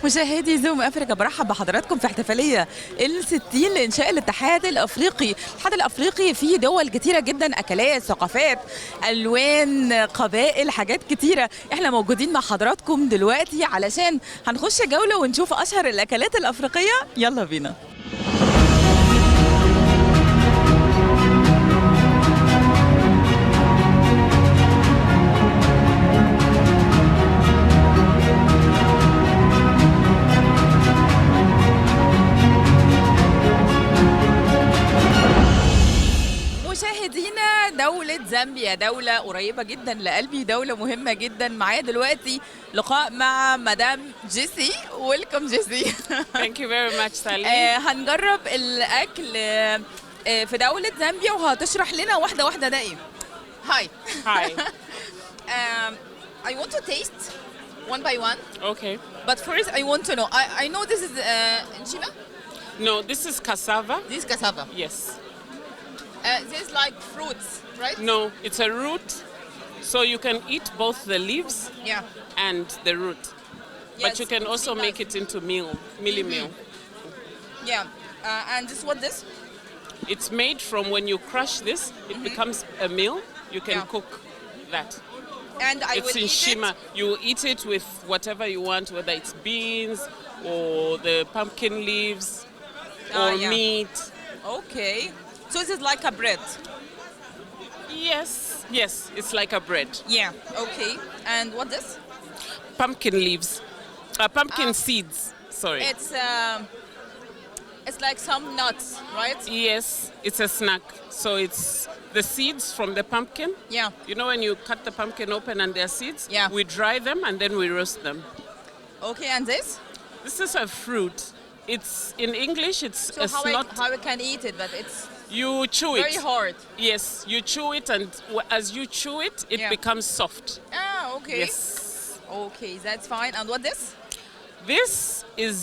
مشاهدي زوم أفريقيا، برحب بحضراتكم في احتفالية ال60 لإنشاء الاتحاد الافريقي. الاتحاد الافريقي فيه دول كتيرة جدا، اكلات، ثقافات، الوان، قبائل، حاجات كتيرة. احنا موجودين مع حضراتكم دلوقتي علشان هنخش جولة ونشوف اشهر الاكلات الافريقية. يلا بينا. مشاهدينا، دولة زامبيا دولة قريبة جدا لقلبي، دولة مهمة جدا. معايا دلوقتي لقاء مع مدام جيسي. ويلكم جيسي. Thank you very much, سالى. هنجرب الأكل في دولة زامبيا وهتشرح لنا واحدة واحدة ده إيه. Hi. Hi. I want to taste one by one. Okay. But first I want to know. I know this is enchima. No, this is cassava. This is cassava. Yes. This is like fruits, right? No, it's a root. So you can eat both the leaves Yeah. and the root. Yes, But you can also because- make it into mealy meal. Yeah. And this what this? It's made from when you crush this, it becomes a meal. You can Yeah. cook that. And I It's will in eat shima. it. You eat it with whatever you want, whether it's beans or the pumpkin leaves or yeah. meat. Okay. So this is like a bread. Yes, it's like a bread. Yeah. Okay. And what this? Pumpkin leaves, pumpkin seeds. Sorry. It's like some nuts, right? Yes, it's a snack. So it's the seeds from the pumpkin. Yeah. You know when you cut the pumpkin open and there are seeds? Yeah. We dry them and then we roast them. Okay. And this? This is a fruit. It's in English. It's So a snot. how I can eat it, but it's You chew it. very hard. Yes, you chew it, and as you chew it, it Yeah. becomes soft. Okay. Yes. Okay, that's fine. And what this? This is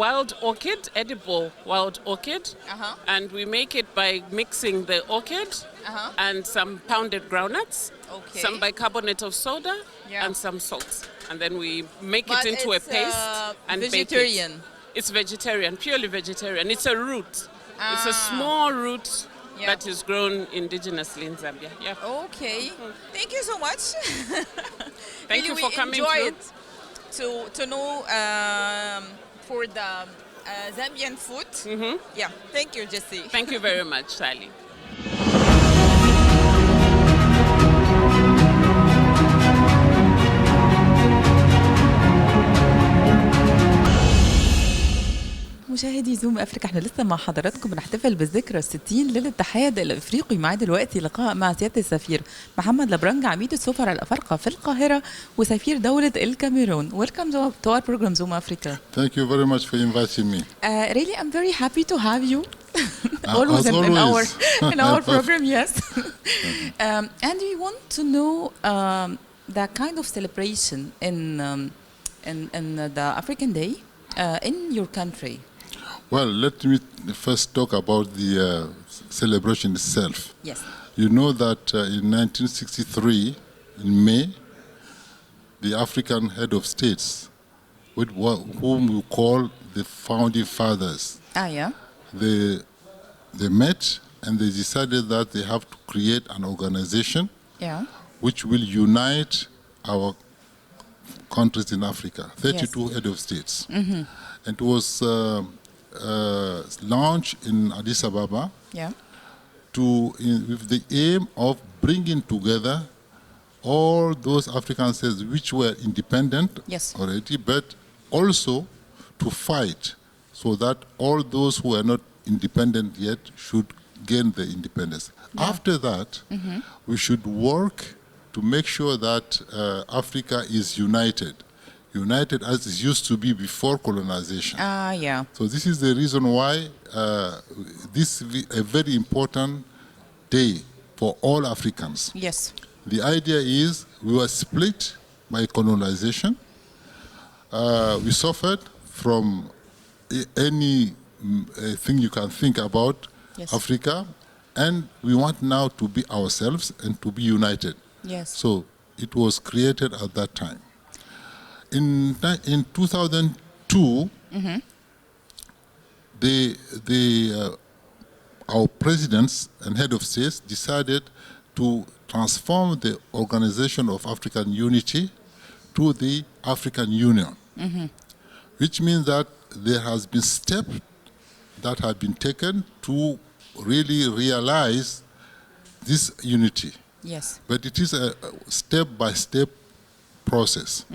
wild orchid, edible wild orchid. Uh-huh. And we make it by mixing the orchid Uh-huh. and some pounded groundnuts, Okay. some bicarbonate of soda, Yeah. and some salt. And then we make But it into a it's, paste and vegetarian. bake it. It's vegetarian, purely vegetarian. It's a root. It's a Ah. small root Yeah. that is grown indigenously in Zambia. Yeah. Okay. Thank you so much. Thank you Really, for we coming enjoy through. it to know for the Zambian food. Yeah. Thank you, Jesse. Thank you very much, Sally. مشاهدي زوم أفريقيا، احنا لسه مع حضراتكم بنحتفل بالذكرى 60 للاتحاد الافريقي. معايا دلوقتي لقاء مع سيادة السفير محمد لبرنج، عميد السفراء الافارقه في القاهرة وسفير دولة الكاميرون. Welcome to our program Zoom Africa. Thank you very much for inviting me. Really, I'm very happy to have you. As always. in our program, yes. And we want to know the kind of celebration in the African Day in your country. Well, let me first talk about the celebration itself. Yes. You know that in 1963, in May, the African head of states, with whom we call the founding fathers, Yeah. they met and they decided that they have to create an organization Yeah. which will unite our countries in Africa, 32 head of states. And it was launched in Addis Ababa Yeah. with the aim of bringing together all those African states which were independent Yes. already, but also to fight so that all those who are not independent yet should gain their independence. Yeah. After that, we should work to make sure that Africa is united as it used to be before colonization. Yeah. So this is the reason why this is a very important day for all Africans. Yes. The idea is we were split by colonization. We suffered from any thing you can think about. Yes. Africa, and we want now to be ourselves and to be united. Yes. So it was created at that time. In 2000 2002, our presidents and head of states decided to transform the Organization of African Unity to the African Union, which means that there has been steps that have been taken to really realize this unity. Yes. But it is a step-by-step process.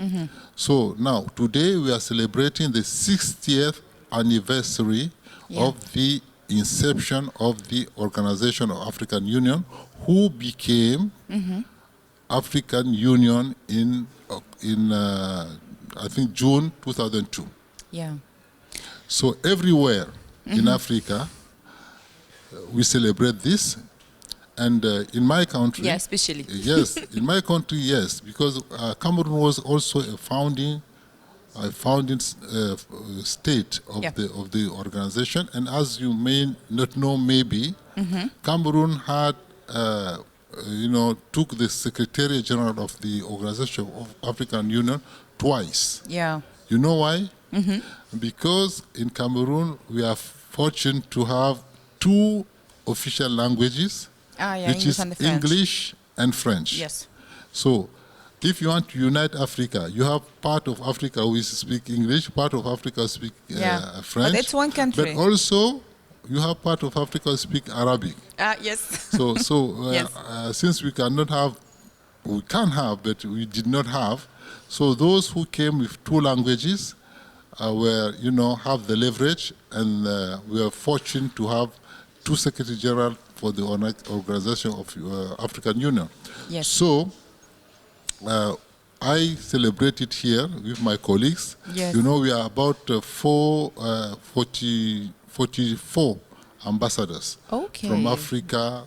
So now, today we are celebrating the 60th anniversary of the inception of the Organization of African Union, who became African Union in I think June 2002. Yeah. So everywhere in Africa, we celebrate this. And in my country, Yeah, especially. yes, in my country, yes, because Cameroon was also a founding state of the organization. And as you may not know, maybe Cameroon had, took the Secretary General of the Organization of African Union twice. Yeah. You know why? Because in Cameroon we are fortunate to have two official languages. Which English is and French. English and French. Yes. So, if you want to unite Africa, you have part of Africa who speak English, part of Africa speak French. But it's one country. But also, you have part of Africa who speak Arabic. Yes. So Yes. Since we can have, but we did not have. So those who came with two languages were, have the leverage, and we are fortunate to have two Secretary General for the Organization of African Union. Yes. So I celebrated here with my colleagues. Yes. We are about 44 ambassadors from Africa,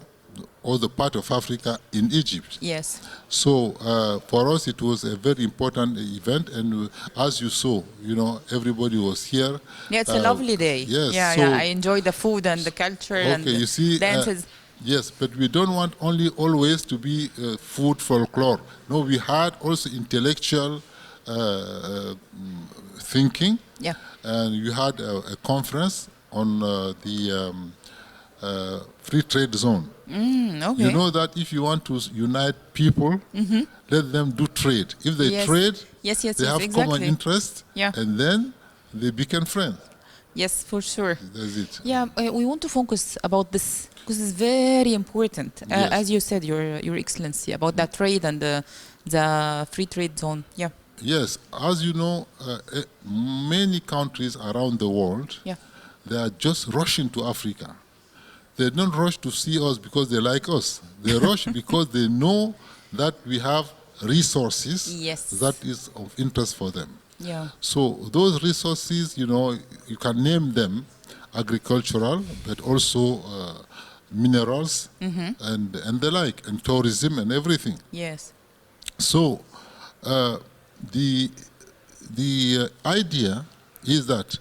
all the part of Africa in Egypt. Yes. So for us, it was a very important event, and as you saw, everybody was here. Yeah, it's a lovely day. Yes. Yeah, I enjoy the food and the culture and you see, dances. Yes, but we don't want always to be food folklore. No, we had also intellectual thinking. Yeah. And you had a conference on the free trade zone. Okay. You know that if you want to unite people, let them do trade. If they trade, they have common interest, and then they become friends. Yes, for sure. That's it. Yeah, we want to focus about this because it's very important. Yes. As you said, Your Excellency, about that trade and the free trade zone. Yeah. Yes, as you know, many countries around the world, they are just rushing to Africa. They don't rush to see us because they like us. They rush because they know that we have resources that is of interest for them. Yeah. So those resources, you can name them agricultural, but also minerals and the like, and tourism and everything. Yes. So the idea is that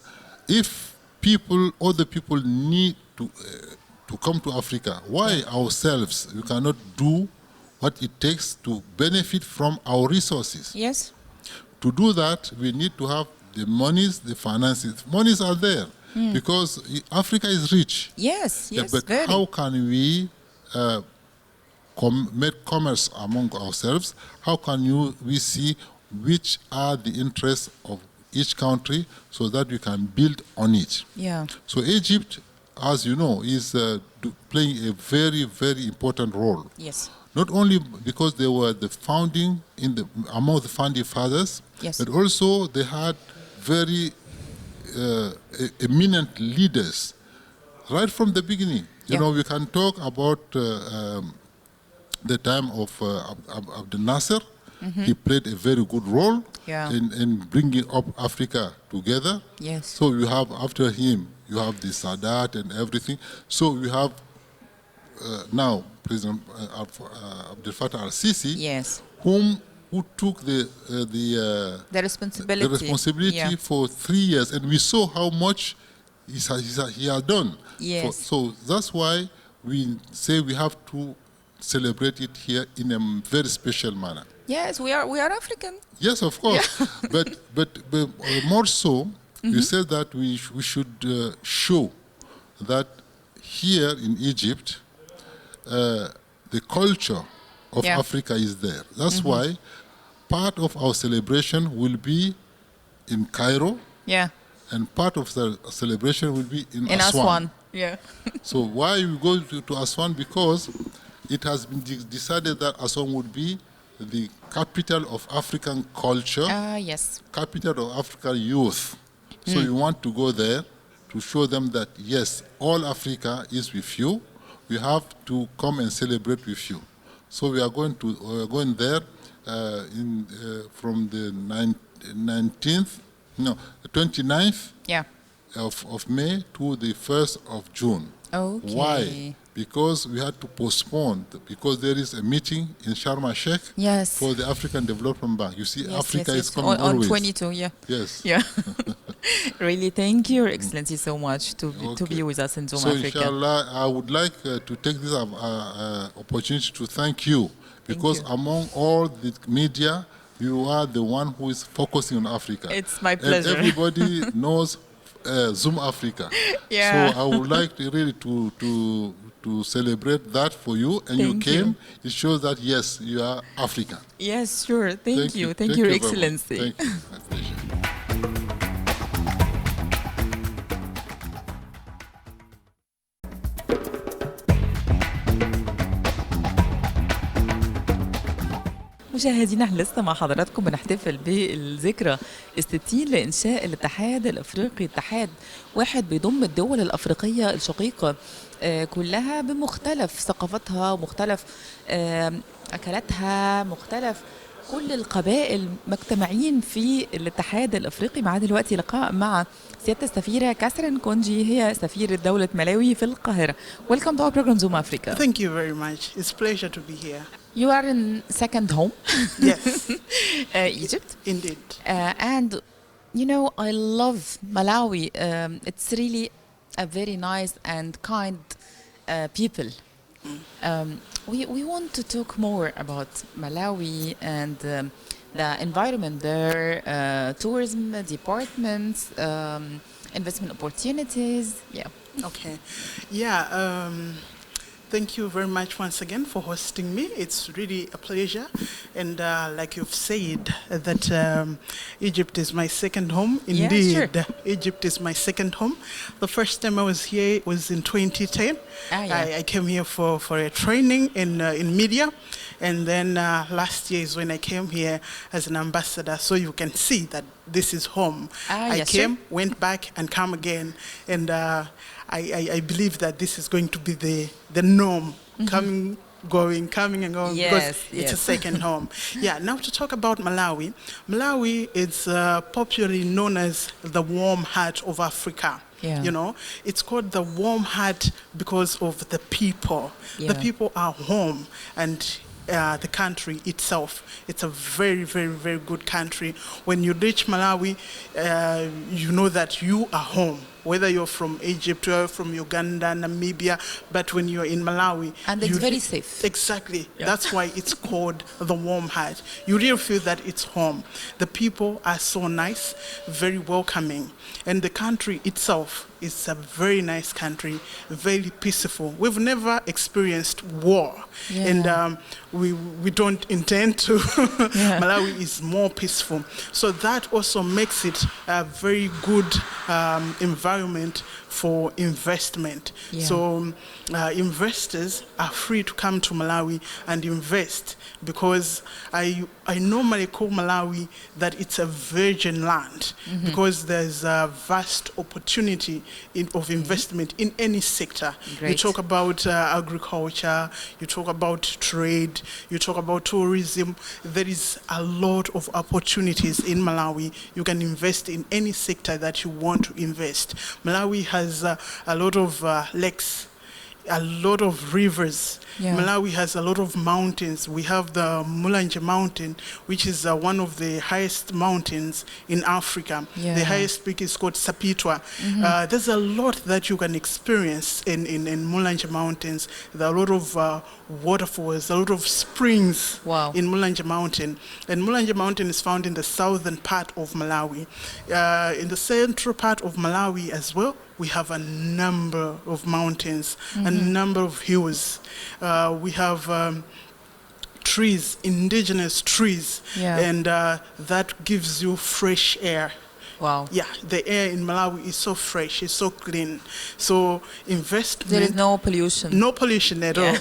if other people need to come to Africa, why ourselves we cannot do what it takes to benefit from our resources? Yes. To do that, we need to have the monies, the finances. Monies are there because Africa is rich. Yes, but how can we make commerce among ourselves? How can we see which are the interests of each country so that we can build on it? Yeah. So Egypt, as you know, is playing a very, very important role. Yes. Not only because they were among the founding fathers, but also they had very eminent leaders right from the beginning. We can talk about the time of Abdel Nasser. He played a very good role in bringing up Africa together. Yes. So you have, after him, you have the Sadat and everything. So we have now President Abdel Fattah al-Sisi, who took the responsibility for 3 years, and we saw how much he has done. Yes. So that's why we say we have to celebrate it here in a very special manner. Yes, we are African. Yes, of course, but more so, We said that we should show that here in Egypt, the culture of Africa is there. That's why part of our celebration will be in Cairo, and part of the celebration will be in Aswan. Yeah. So why we go to Aswan? Because it has been decided that Aswan would be the capital of African culture, Yes. capital of African youth. So you want to go there to show them that, yes, all Africa is with you. We have to come and celebrate with you. So we are going there from the 29th of May to the 1st of June. Okay. Why? Because we had to postpone, because there is a meeting in Sharm el-Sheikh for the African Development Bank. You see, Africa is coming always. On 22, Yes. Yeah. Really, thank you, Your Excellency, so much to be with us in Zoom Africa. So, inshallah, I would like to take this opportunity to thank you, because among all the media, you are the one who is focusing on Africa. It's my pleasure. And everybody knows Zoom Africa. Yeah. So I would like to really to celebrate that for you, and you came. It shows that yes, you are African. Yes, sure. Thank you, Your Excellency. Thank you. My pleasure. مشاهدينا، احنا لسه مع حضراتكم بنحتفل بالذكرى الستين لإنشاء الاتحاد الافريقي. اتحاد واحد بيضم الدول الافريقيه الشقيقه كلها بمختلف ثقافتها، مختلف اكلاتها، مختلف كل القبائل مجتمعين في الاتحاد الافريقي. معانا دلوقتي لقاء مع سياده السفيره كاثرين كونجي، هي سفيره دوله ملاوي في القاهره. Welcome to our program Zoom Africa. Thank you very much. It's a pleasure to be here. You are in second home. Yes. Egypt. Indeed. And you know, I love Malawi. It's really a very nice and kind people. We want to talk more about Malawi and the environment there, tourism departments, investment opportunities. Yeah. Okay. Yeah. Thank you very much once again for hosting me. It's really a pleasure. And like you've said, that Egypt is my second home. Indeed, yeah, sure. Egypt is my second home. The first time I was here was in 2010. I came here for a training in media. And then last year is when I came here as an ambassador. So you can see that this is home. I came, went back, and come again. And I believe that this is going to be the norm, coming and going, because it's a second home. Yeah, now to talk about Malawi. Malawi is popularly known as the warm heart of Africa. Yeah. You know, it's called the warm heart because of the people. Yeah. The people are home, and the country itself, it's a very, very, very good country. When you reach Malawi, you know that you are home. Whether you're from Egypt or from Uganda, Namibia, but when you're in Malawi... And it's very safe. Exactly. Yeah. That's why it's called the warm heart. You really feel that it's home. The people are so nice, very welcoming. And the country itself is a very nice country, very peaceful. We've never experienced war. Yeah. And we don't intend to. Malawi is more peaceful. So that also makes it a very good environment for investment. Yeah. So investors are free to come to Malawi and invest, because I normally call Malawi that it's a virgin land, because there's a vast opportunity of investment in any sector. Great. You talk about agriculture, you talk about trade, you talk about tourism. There is a lot of opportunities in Malawi. You can invest in any sector that you want to invest. Malawi has a lot of lakes. a lot of rivers. Yeah. Malawi has a lot of mountains. We have the Mulanje Mountain, which is one of the highest mountains in Africa. Yeah. The highest peak is called Sapitwa. There's a lot that you can experience in Mulanje Mountains. There are a lot of waterfalls, a lot of springs Wow. in Mulanje Mountain. And Mulanje Mountain is found in the southern part of Malawi. In the central part of Malawi as well, we have a number of mountains, a number of hills. We have trees, indigenous trees, Yeah. and that gives you fresh air. Wow. Yeah, the air in Malawi is so fresh, it's so clean. So investment. There is no pollution. No pollution at all.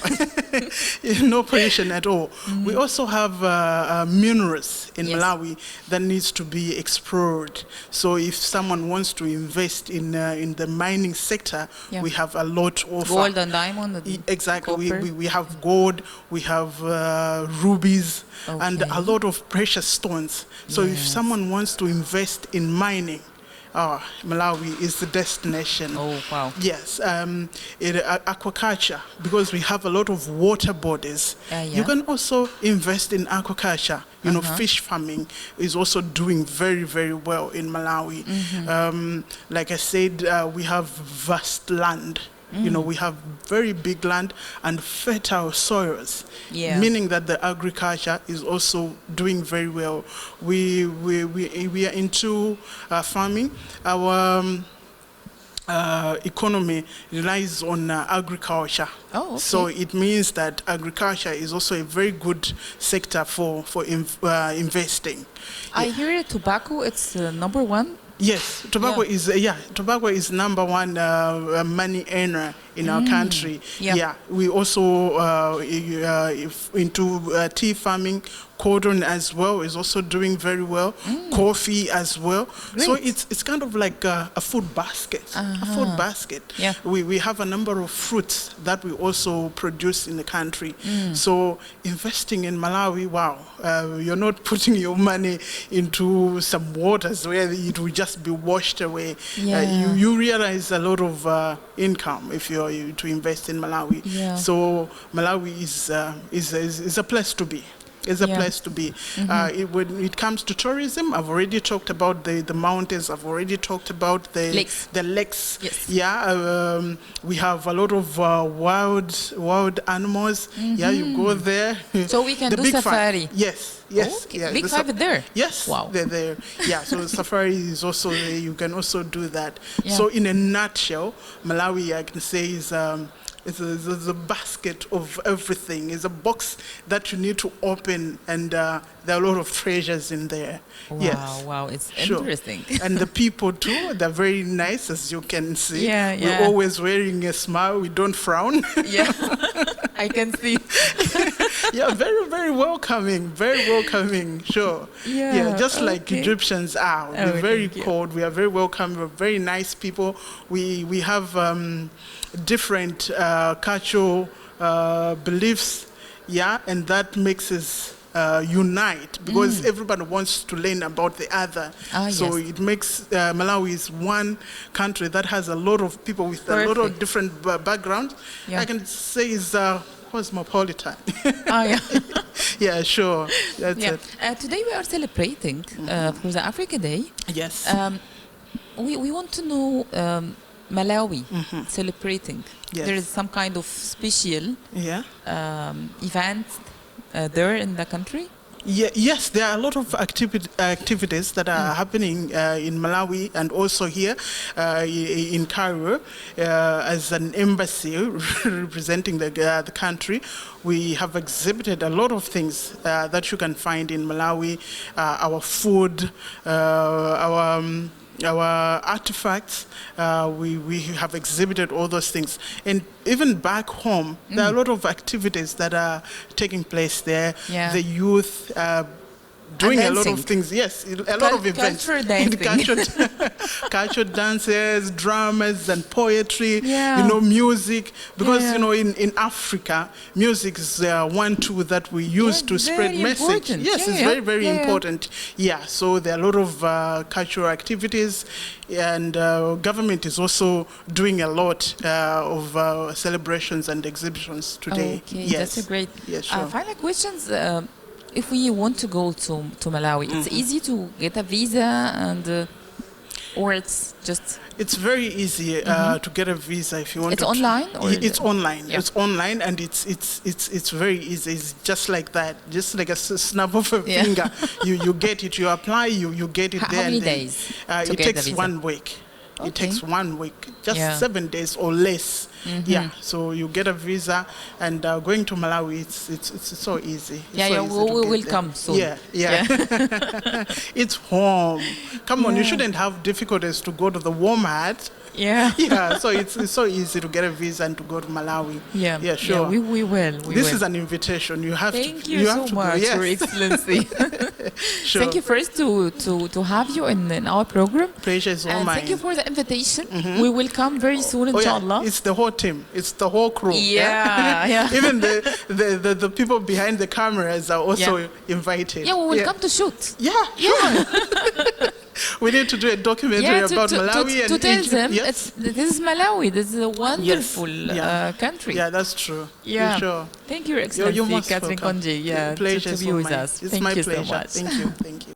No pollution at all. We also have minerals in Yes. Malawi that needs to be explored. So if someone wants to invest in the mining sector, Yeah. we have a lot of Gold and diamond. and Exactly. copper. We have gold, we have rubies, and Okay. a lot of precious stones. So if Yes. someone wants to invest in mining, Malawi is the destination. Oh, wow. Yes, aquaculture, because we have a lot of water bodies. Yeah. You can also invest in aquaculture. You know, fish farming is also doing very, very well in Malawi. Like I said, we have vast land. You know, we have very big land and fertile soils, Yeah. meaning that the agriculture is also doing very well. We are into farming. Our economy relies on agriculture. Oh, okay. So it means that agriculture is also a very good sector for investing. I hear tobacco, it's number one. Yes, tobacco is number one money earner in our country. Yeah. We also into tea farming. Cotton as well is also doing very well. Coffee as well. So Great. it's kind of like a food basket. A food basket. Yeah. We have a number of fruits that we also produce in the country. So investing in Malawi, wow, you're not putting your money into some waters where it will just be washed away. Yeah. You realize a lot of income if you're to invest in Malawi. Yeah. So Malawi is a place to be. It's a Yeah. place to be. When it comes to tourism, I've already talked about the mountains. I've already talked about the Lakes. The lakes. Yes. Yeah. We have a lot of wild animals. Yeah, you go there. So we can The do big safari. Five. Yes. Yes. Okay. Yeah, Big the Five is there? Yes. Wow. They're there. Yeah. So safari is also there. You can also do that. Yeah. So in a nutshell, Malawi, I can say is. It's a basket of everything. It's a box that you need to open, and there are a lot of treasures in there. Wow, Yes. wow, it's Sure. interesting. And the people too, they're very nice, as you can see. Yeah, We're yeah. always wearing a smile. We don't frown. Yeah, I can see. Yeah, very, very welcoming. Very welcoming, sure. Yeah, just like okay. Egyptians are. Oh, We're very thank you. cold. We are very welcoming. We're very nice people. We have different cultural beliefs, yeah, and that makes us unite because everybody wants to learn about the other. So Yes. it makes Malawi is one country that has a lot of people with a lot of Perfect. different backgrounds. Yeah. I can say it's cosmopolitan. Yeah. Yeah, sure. That's Yeah. it. Today we are celebrating for the Africa Day. Yes. We want to know Malawi celebrating. Yes. There is some kind of special Yeah. event there in the country. Yeah, yes, there are a lot of activities that are happening in Malawi and also here in Cairo as an embassy representing the country. We have exhibited a lot of things that you can find in Malawi, our food, our artifacts. We have exhibited all those things. And even back home, there are a lot of activities that are taking place there. Yeah. The youth doing a lot dancing. of things. Yes, a lot of events. Culture dancing. Culture dances, dramas, and poetry. Yeah. You know, music. Because Yeah. you know, in Africa, music is one tool that we use Yeah, to spread very message. important. Yes, Yeah, it's yeah. very, very Yeah, yeah. important. Yeah. So there are a lot of cultural activities, and government is also doing a lot of celebrations and exhibitions today. Okay, Yes. that's a great. Yes, sure. Final questions. If we want to go to Malawi, it's easy to get a visa and, or it's just. It's very easy to get a visa if you want. It's to online, or it's online. Yeah. It's online, and it's very easy. It's just like that, just like a snap of a Yeah. finger. You get it. You apply. You get it How there. many and then, days to it get takes the visa? 1 week. Okay. It takes 1 week, just Yeah. 7 days or less. Yeah, so you get a visa, and going to Malawi, it's so easy. It's Yeah, so yeah, easy we to will get there. come soon. Yeah. It's home. Come on, you shouldn't have difficulties to go to the warm heart. Yeah. Yeah, so it's so easy to get a visa and to go to Malawi. Yeah, sure. Yeah, we will. This is an invitation. You have Thank to. you have so to much, go. Yes. Your Excellency. Sure. Thank you first to have you in our program. Pleasure is all And mine. thank you for the invitation. We will come very soon, Oh, inshallah. yeah. It's the whole team. It's the whole crew. Yeah. Even the people behind the cameras are also Yeah. invited. Yeah, we will come to shoot. Yeah, sure. We need to do a documentary about Malawi and to tell Egypt. them Yes. this is Malawi. This is a wonderful Yeah. country. Yeah, that's true. Yeah. Sure. Thank you, Your Excellency, You're most Catherine welcome. Konji. Yeah, Pleasure to is be all with mine. us. It's Thank my you so pleasure. much. Thank you. Thank you.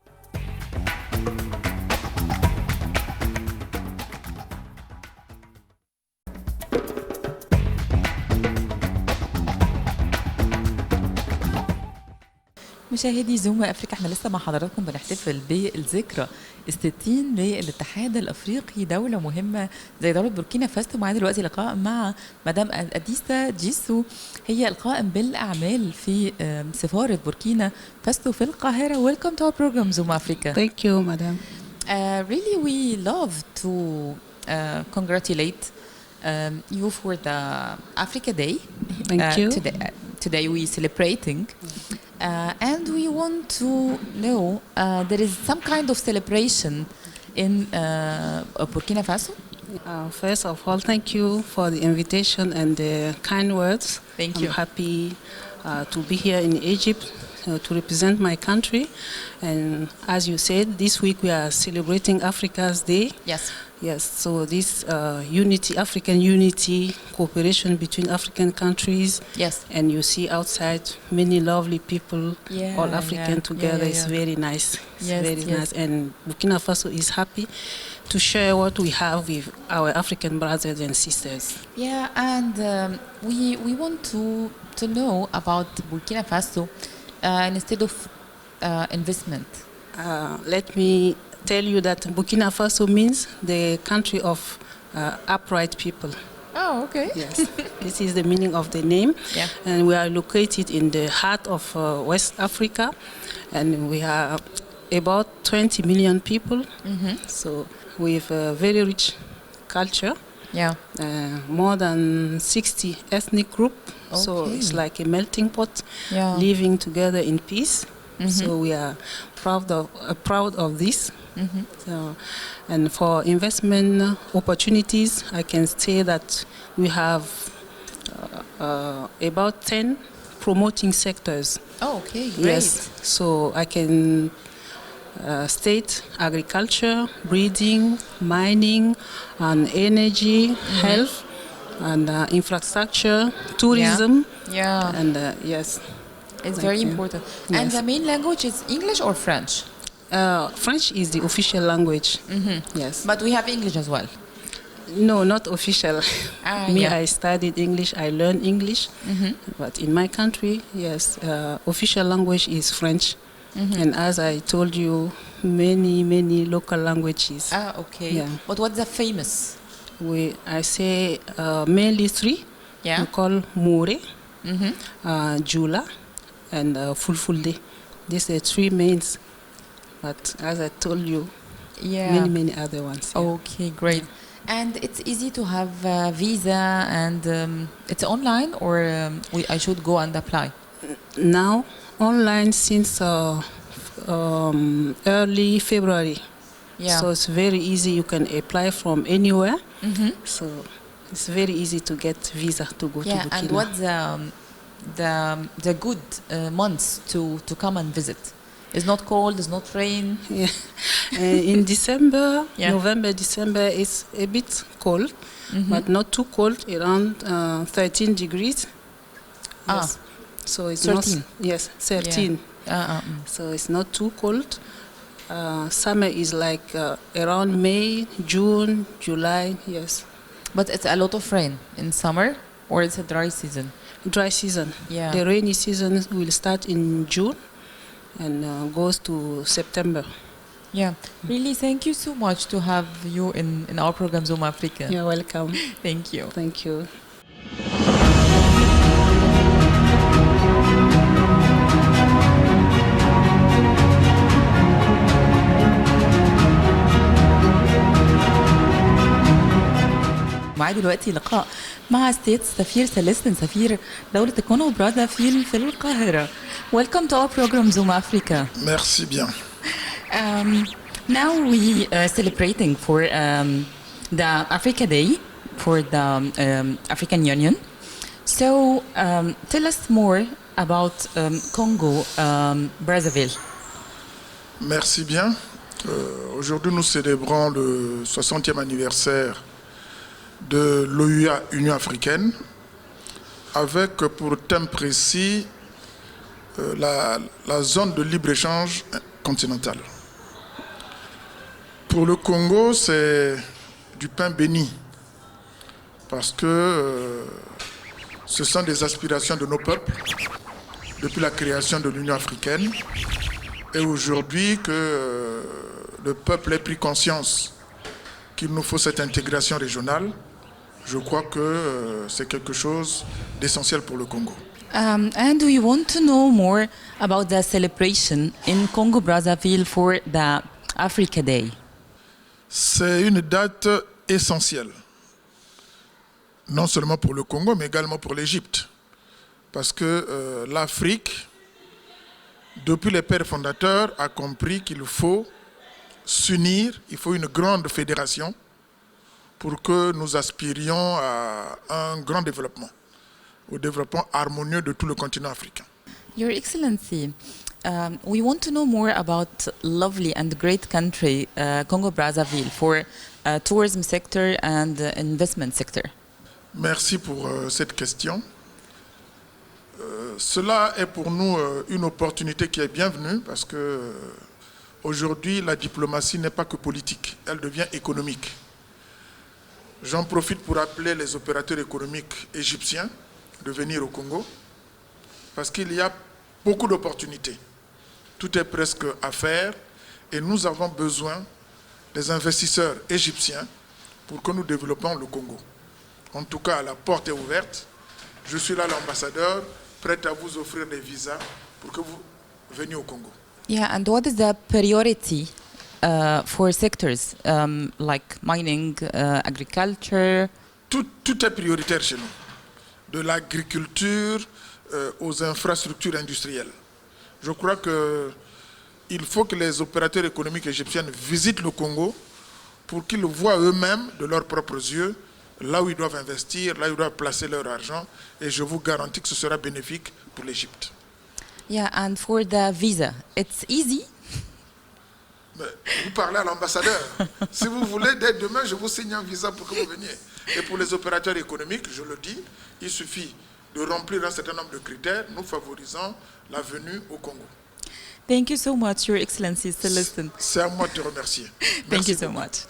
مشاهدي زوم افريقيا، احنا لسه مع حضراتكم بنحتفل بالذكرى ال60 للاتحاد الافريقي، دوله مهمه زي دوله بوركينا فاسو. معانا دلوقتي لقاء مع مدام أديسا جيسو، هي القائم بالاعمال في سفاره بوركينا فاسو في القاهره. Welcome to our program Zoom Africa. Thank you, madam. Really, we love to congratulate you for the Africa Day. Thank you. Today we celebrating. And we want to know there is some kind of celebration in Burkina Faso. First of all, thank you for the invitation and the kind words. Thank you. I'm happy to be here in Egypt to represent my country. And as you said, this week we are celebrating Africa's Day. Yes. Yes, so this unity, African unity, cooperation between African countries. Yes. And you see outside many lovely people, Yeah, all African together. yeah. It's very nice. It's Yes, very yes. nice. And Burkina Faso is happy to share what we have with our African brothers and sisters. Yeah, and we want to know about Burkina Faso instead of investment. Let me tell you that Burkina Faso means the country of upright people. Oh, okay. Yes, this is the meaning of the name. Yeah. And we are located in the heart of West Africa, and we are about 20 million people. So with a very rich culture. Yeah. More than 60 ethnic group. So Okay. it's like a melting pot, Yeah. living together in peace. So we are proud of this. So, and for investment opportunities, I can say that we have about 10 promoting sectors. Oh, okay, great. Yes, so I can state agriculture, breeding, mining, and energy, health, and infrastructure, tourism, Yeah. and yes. It's Thank very you. important. And Yes. the main language is English or French? French is the official language. Yes. But we have English as well. No, not official. Me, yeah. I studied English. I learned English. But in my country, yes, official language is French. And as I told you, many local languages. Okay. Yeah. But what's the famous? I say mainly three. Yeah. We call More, Jula, and Fulfulde. These are three mains. But as I told you, Yeah. many other ones. Yeah. Okay, great. And it's easy to have a visa, and it's online, or I should go and apply? Now, online since early February. Yeah. So it's very easy. You can apply from anywhere. So it's very easy to get visa to go to Burkina. And what's the good months to come and visit? It's not cold, it's not rain. Yeah. In December, Yeah. November, December, it's a bit cold, but not too cold, around 13 degrees. Yes. So it's 13. not, yes, 13. So it's not too cold. Summer is like around May, June, July, yes. But it's a lot of rain in summer, or it's a dry season? Dry season. Yeah. The rainy season will start in June and goes to September. Yeah. Really, thank you so much to have you in our program, Zoom Africa. You're welcome. Thank you. Thank you. معايا دلوقتي لقاء مع سفير سلسلة سفير دولة الكونغو برازا في القاهرة. Welcome to our program Zoom Africa. Merci bien. Now we are celebrating for the Africa Day for the African Union. So tell us more about Congo Brazzaville. Merci bien. Aujourd'hui, nous célébrons le 60e anniversaire de l'OUA Union africaine avec pour thème précis la zone de libre-échange continentale. Pour le Congo, c'est du pain béni parce que ce sont des aspirations de nos peuples depuis la création de l'Union africaine et aujourd'hui que le peuple ait pris conscience qu'il nous faut cette intégration régionale. Je crois que c'est quelque chose d'essentiel pour le Congo. And we want to know more about the celebration in Congo Brazzaville for the Africa Day. C'est une date essentielle, non seulement pour le Congo, mais également pour l'Égypte. Parce que l'Afrique, depuis les pères fondateurs, a compris qu'il faut s'unir, il faut une grande fédération pour que nous aspirions à un grand développement, au développement harmonieux de tout le continent africain. Your Excellency, we want to know more about lovely and great country, Congo Brazzaville, for tourism sector and investment sector. Merci pour cette question. Cela est pour nous une opportunité qui est bienvenue parce que aujourd'hui la diplomatie n'est pas que politique, elle devient économique. J'en profite pour appeler les opérateurs économiques égyptiens de venir au Congo parce qu'il y a beaucoup d'opportunités. Tout est presque à faire et nous avons besoin des investisseurs égyptiens pour que nous développions le Congo. En tout cas, la porte est ouverte. Je suis là, l'ambassadeur, prêt à vous offrir des visas pour que vous veniez au Congo. Yeah, and what is the priority for sectors like mining, agriculture? Tout est prioritaire chez nous, de l'agriculture aux infrastructures industrielles. Je crois qu'il faut que les opérateurs économiques égyptiens visitent le Congo pour qu'ils voient eux-mêmes de leurs propres yeux là où ils doivent investir, là où ils doivent placer leur argent, et je vous garantis que ce sera bénéfique pour l'Égypte. Yeah, and for the visa, it's easy. Mais vous parlez à l'ambassadeur. Si vous voulez, dès demain, je vous signe un visa pour que vous veniez. Et pour les opérateurs économiques, je le dis, il suffit de remplir un certain nombre de critères. Nous favorisons la venue au Congo. Thank you so much, Your Excellency. Celestin. C'est à moi de te remercier. Thank Merci you so beaucoup. much.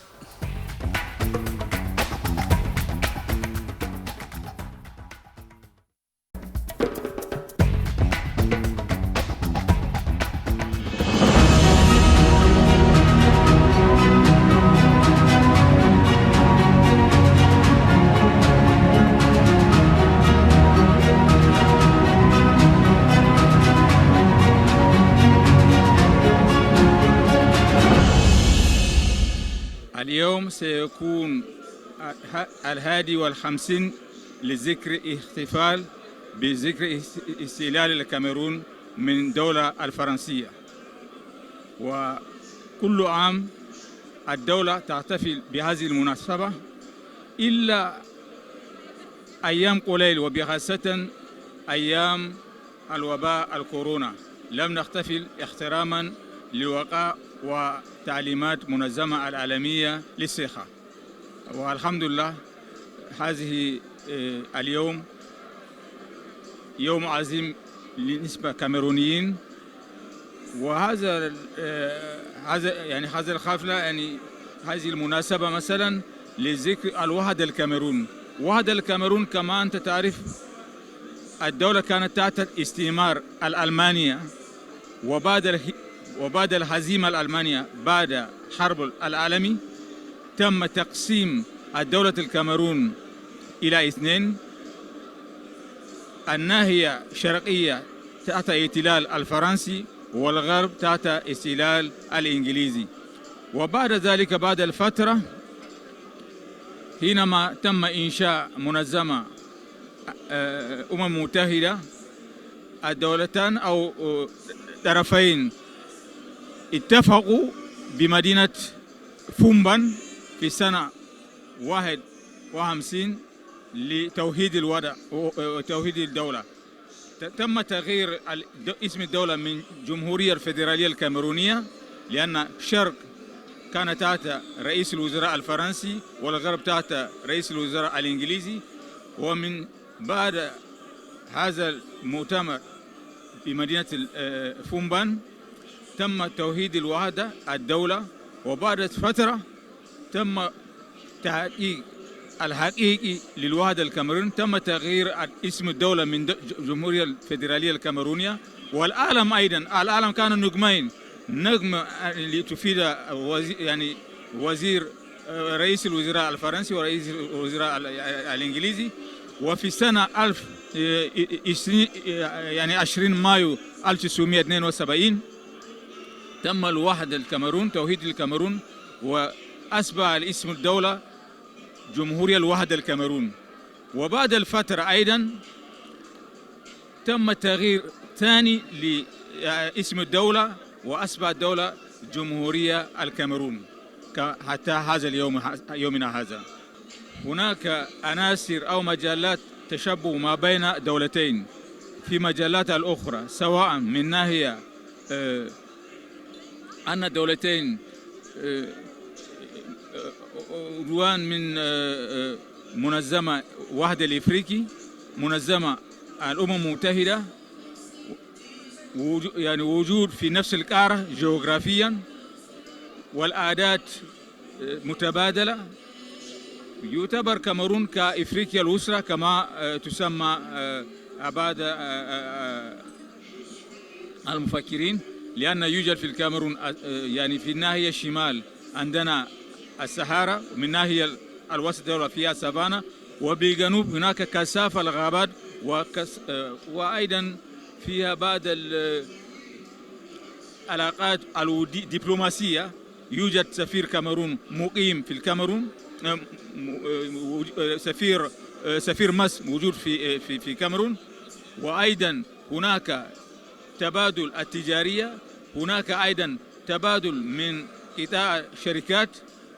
اليوم سيكون الهادي والخمسين لذكر احتفال بذكر استقلال الكاميرون من الدولة الفرنسية. وكل عام الدولة تحتفل بهذه المناسبة إلا أيام قليل، وبخاصة أيام الوباء الكورونا لم نحتفل احتراما للوقاء وتعليمات منظمة الإعلامية للصحة. والحمد لله هذه اليوم يوم عظيم بالنسبة كاميرونيين، وهذا هذا الحفلة يعني هذه المناسبة مثلا لذكر الوحدة الكاميرون. وحدة الكاميرون كما أنت تعرف الدولة كانت تحت الاستعمار الألمانية، وبعد الهزيمة الألمانية بعد حرب العالمي تم تقسيم الدولة الكاميرون إلى اثنين، الناحية الشرقية تحت احتلال الفرنسي والغرب تحت احتلال الإنجليزي. وبعد ذلك بعد الفترة حينما تم إنشاء منظمة متحدة، الدولتان أو طرفين اتفقوا بمدينة فومبان في سنة 51 لتوحيد الوضع وتوحيد الدولة. تم تغيير اسم الدولة من جمهورية الفيدرالية الكاميرونية، لأن الشرق كان تحت رئيس الوزراء الفرنسي والغرب تحت رئيس الوزراء الإنجليزي. ومن بعد هذا المؤتمر في مدينة فومبان تم توحيد الوحدة الدولة، وبعد فترة تم تحقيق الحقيقي للوحدة الكاميرون، تم تغيير اسم الدولة من جمهورية الفيدرالية الكاميرونية. والعالم أيضا العالم كان نجمين، نجم اللي تفيد يعني وزير رئيس الوزراء الفرنسي ورئيس الوزراء الإنجليزي. وفي سنة 20 مايو 1972 تم الوحدة الكاميرون، توحيد الكاميرون، وأصبح الاسم الدولة جمهورية الوحدة الكاميرون. وبعد الفترة أيضا تم تغيير ثاني لاسم الدولة وأصبح الدولة جمهورية الكاميرون حتى هذا يومنا هذا. هناك عناصر أو مجالات تشبه ما بين دولتين في مجالات الأخرى، سواء من ناحية أن الدولتين روان من منظمة وحدة الافريقي، منظمة الأمم المتحدة، يعني وجود في نفس القارة جغرافيا، والأعداد متبادلة. يعتبر كاميرون كإفريقيا الوسطى كما تسمى بعض المفكرين، لأن يوجد في الكاميرون يعني في الناحية الشمال عندنا السحر، من ناحية الوسط الدولة فيها سافانا، وبالجنوب هناك كثافة الغابات وأيضا فيها بعض العلاقات الدبلوماسية. يوجد سفير كاميرون مقيم في الكاميرون، سفير مصر موجود في كاميرون. وأيضا هناك تبادل التجارية، هناك أيضا تبادل من قطاع شركات.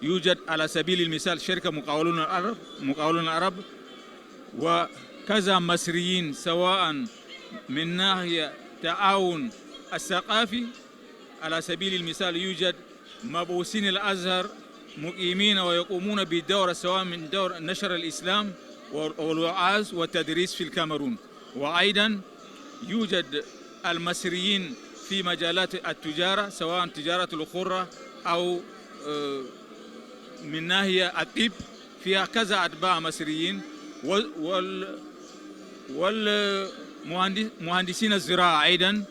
يوجد على سبيل المثال شركة مقاولون العرب، وكذا مصريين، سواء من ناحية تعاون الثقافي. على سبيل المثال يوجد مبعوثين الأزهر مقيمين ويقومون بدور سواء من دور نشر الإسلام والوعاظ والتدريس في الكاميرون. وأيضا يوجد المصريين في مجالات التجارة، سواء تجارة الخضرة أو من ناحية الطب، فيها كذا أتباع مصريين. والمهندسين الزراعة أيضا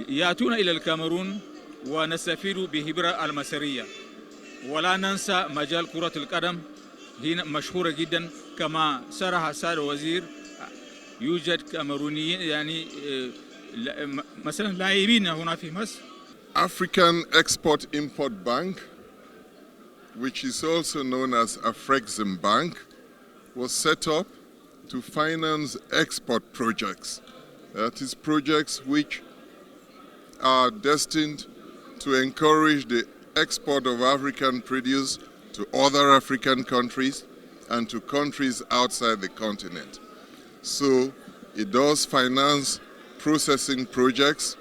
يأتون إلى الكاميرون ونستفيد بهبرة المصرية. ولا ننسى مجال كرة القدم، هنا مشهورة جدا كما صرح سالى وزير. يوجد كاميرونيين يعني مثلا لاعبين هنا في مصر. African Export-Import Bank, which is also known as Afrexim Bank, was set up to finance export projects. That is, projects which are destined to encourage the export of African produce to other African countries and to countries outside the continent. So it does finance processing projects,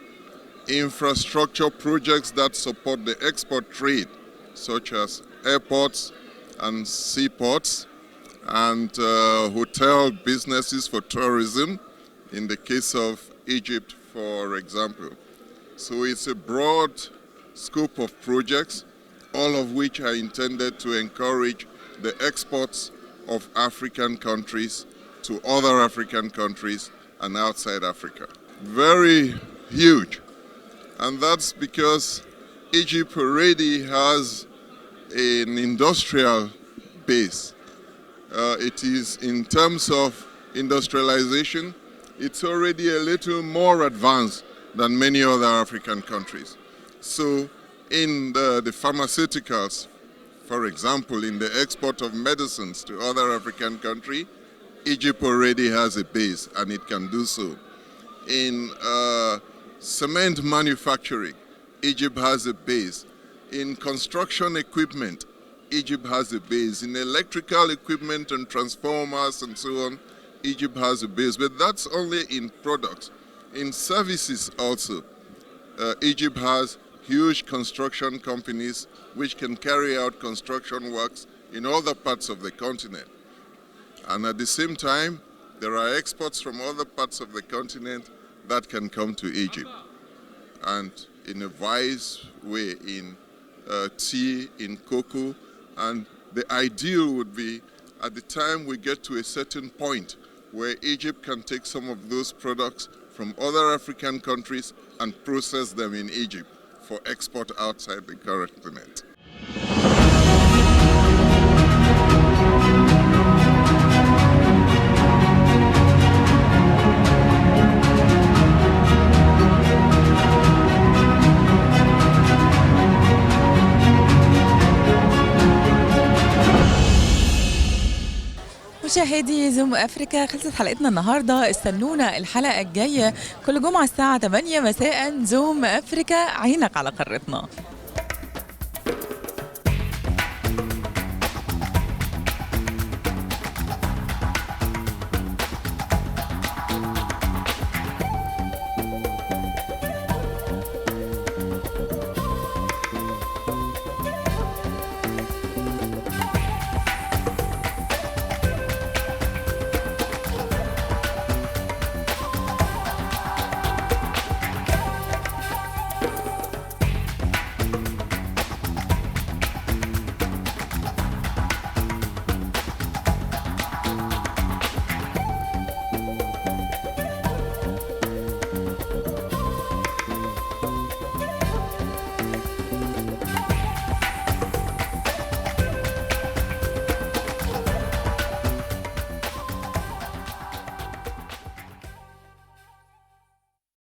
infrastructure projects that support the export trade, such as airports and seaports, and hotel businesses for tourism, in the case of Egypt, for example. So it's a broad scope of projects, all of which are intended to encourage the exports of African countries to other African countries and outside Africa. Very huge. And that's because Egypt already has an industrial base. It is, in terms of industrialization, it's already a little more advanced than many other African countries. So in the pharmaceuticals, for example, in the export of medicines to other African countries, Egypt already has a base and it can do so. In cement manufacturing, Egypt has a base. In construction equipment, Egypt has a base. In electrical equipment and transformers and so on, Egypt has a base. But that's only in products. In services also, Egypt has huge construction companies which can carry out construction works in other parts of the continent. And at the same time, there are exports from other parts of the continent that can come to Egypt. And in a wise way, in tea, in cocoa, and the ideal would be at the time we get to a certain point where Egypt can take some of those products from other African countries and process them in Egypt for export outside the continent. مشاهدي زوم أفريقيا، خلصت حلقتنا النهاردة. استنونا الحلقة الجاية كل جمعة الساعة 8 مساء. زوم أفريقيا، عينك على قارتنا.